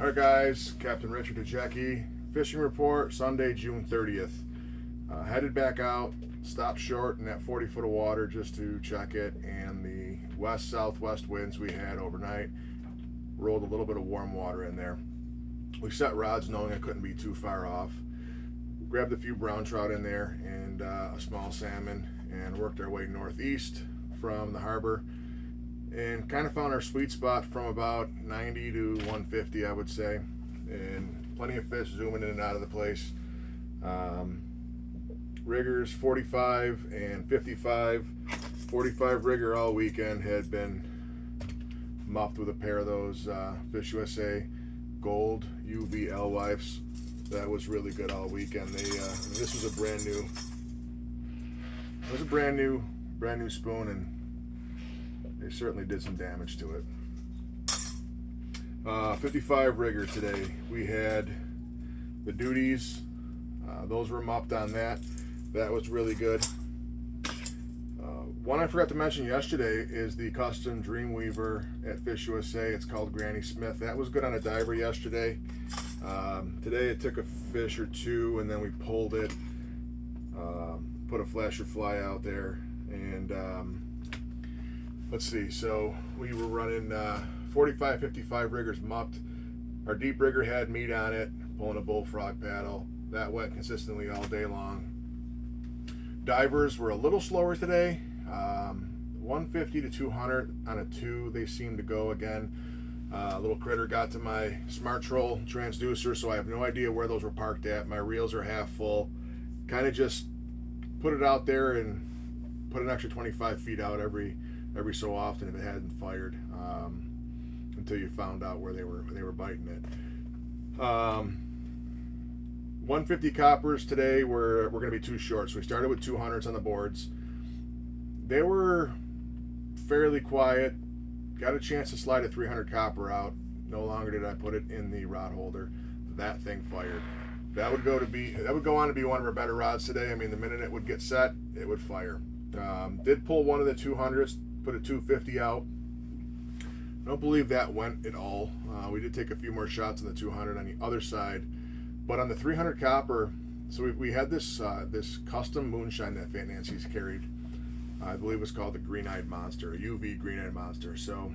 Alright guys, Captain Richard Dejecki, fishing report, Sunday, June 30th. Headed back out, stopped short in that 40 foot of water just to check it, and the west-southwest winds we had overnight rolled a little bit of warm water in there. We set rods knowing it couldn't be too far off. Grabbed a few brown trout in there and a small salmon, and worked our way northeast from the harbor and kind of found our sweet spot from about 90 to 150, I would say, and plenty of fish zooming in and out of the place. Riggers 45 and 55. 45 rigger all weekend had been mopped with a pair of those Fish USA Gold UV Alewives. That was really good all weekend. This was a brand new. It was a brand new spoon, and they certainly did some damage to it. 55 rigger today. We had the duties. Those were mopped on that. That was really good. One I forgot to mention yesterday is the custom Dreamweaver at Fish USA. It's called Granny Smith. That was good on a diver yesterday. Today it took a fish or two, and then we pulled it, put a flasher fly out there, and let's see, so we were running 45, 55 riggers mopped. Our deep rigger had meat on it, pulling a bullfrog paddle. That went consistently all day long. Divers were a little slower today. 150 to 200 on a 2, they seemed to go again. A little critter got to my Smart Troll transducer, so I have no idea where those were parked at. My reels are half full. Kind of just put it out there and put an extra 25 feet out every so often if it hadn't fired, until you found out where they were biting it. 150 coppers today we're going to be too short, so we started with 200s on the boards. They were fairly quiet. Got a chance to slide a 300 copper out. No longer did I put it in the rod holder. That thing fired. That would go on to be one of our better rods today. I mean, the minute it would get set, it would fire. Did pull one of the 200s, put a 250 out. I don't believe that went at all. We did take a few more shots on the 200 on the other side, but on the 300 copper, so we had this custom moonshine that Fat Nancy's carried. I believe it was called the Green-Eyed Monster, a UV Green-Eyed Monster. So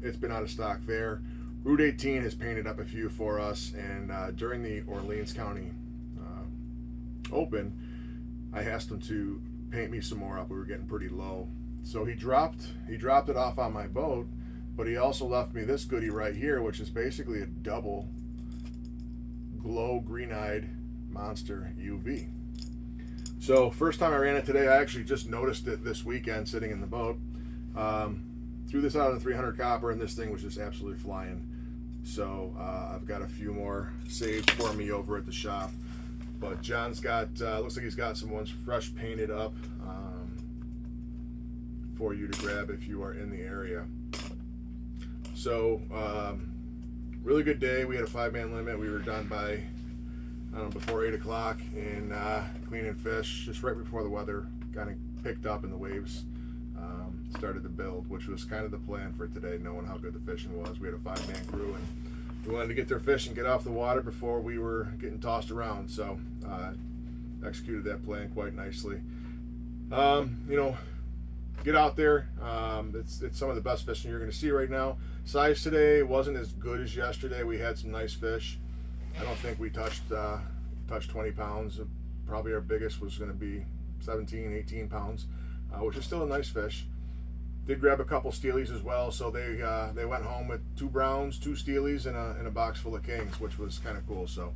it's been out of stock there. Route 18 has painted up a few for us, and during the Orleans County Open, I asked him to paint me some more up. We were getting pretty low, so he dropped it off on my boat, but he also left me this goodie right here, which is basically a double glow Green-Eyed Monster UV. So first time I ran it today, I actually just noticed it this weekend sitting in the boat. Threw this out on the 300 copper, and this thing was just absolutely flying. So I've got a few more saved for me over at the shop. But John's got, looks like he's got some ones fresh painted up for you to grab if you are in the area. So really good day. We had a 5-man limit. We were done by, I don't know, before 8 o'clock, and cleaning fish just right before the weather kind of picked up and the waves started to build, which was kind of the plan for today, knowing how good the fishing was. We had a 5-man crew, and we wanted to get their fish and get off the water before we were getting tossed around. So executed that plan quite nicely. Get out there. It's some of the best fishing you're going to see right now. Size today wasn't as good as yesterday. We had some nice fish. I don't think we touched 20 pounds. Probably our biggest was going to be 17, 18 pounds, which is still a nice fish. Did grab a couple steelies as well, so they went home with 2 browns, 2 steelies, and a box full of kings, which was kind of cool. So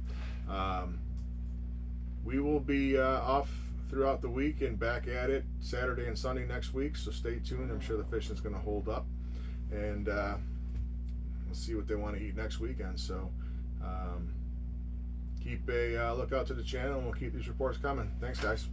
we will be off throughout the week and back at it Saturday and Sunday next week, so stay tuned. I'm sure the fishing's going to hold up, and we'll see what they want to eat next weekend. So keep a lookout to the channel, and we'll keep these reports coming. Thanks, guys.